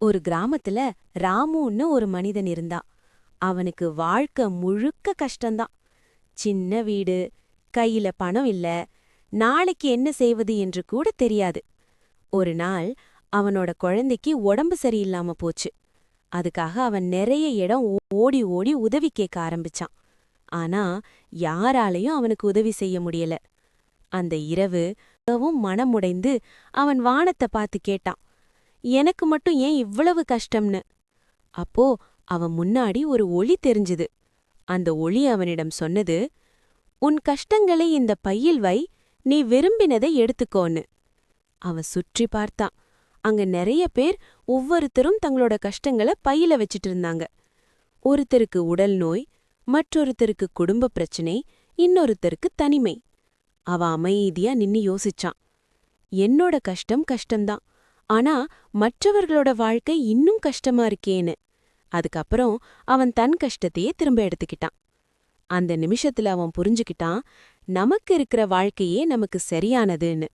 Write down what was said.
ஒரு கிராமத்துல ராமுன்னு ஒரு மனிதன் இருந்தான். அவனுக்கு வாழ்க்கை முழுக்க கஷ்டம்தான். சின்ன வீடு, கையில பணம் இல்ல, நாளைக்கு என்ன செய்வது என்று கூட தெரியாது. ஒரு நாள் அவனோட குழந்தைக்கு உடம்பு சரியில்லாம போச்சு. அதுக்காக அவன் நிறைய இடம் ஓடி ஓடி உதவி கேட்க ஆரம்பிச்சான். ஆனா யாராலையும் அவனுக்கு உதவி செய்ய முடியல. அந்த இரவு மிகவும் மனமுடைந்து அவன் வானத்தை பார்த்து கேட்டான், எனக்கு மட்டும் ஏன் இவ்வளவு கஷ்டம்னு. அப்போ அவன் முன்னாடி ஒரு ஒளி தெரிஞ்சுது. அந்த ஒளி அவனிடம் சொன்னது, உன் கஷ்டங்களை இந்த பையில் வை, நீ விரும்பினதை எடுத்துக்கோன்னு. அவன் சுற்றி பார்த்தான். அங்க நிறைய பேர் ஒவ்வொருத்தரும் தங்களோட கஷ்டங்களை பையில வச்சிட்டு இருந்தாங்க. ஒருத்தருக்கு உடல் நோய், மற்றொருத்தருக்கு குடும்ப பிரச்சனை, இன்னொருத்தருக்கு தனிமை. அவன் அமைதியா நின்னு யோசிச்சான். என்னோட கஷ்டம் கஷ்டம்தான், ஆனா மற்றவர்களோட வாழ்க்கை இன்னும் கஷ்டமா இருக்கேன்னு. அதுக்கப்புறம் அவன் தன் கஷ்டத்தையே திரும்ப எடுத்துக்கிட்டான். அந்த நிமிஷத்துல அவன் புரிஞ்சுக்கிட்டான், நமக்கு இருக்கிற வாழ்க்கையே நமக்கு சரியானதுன்னு.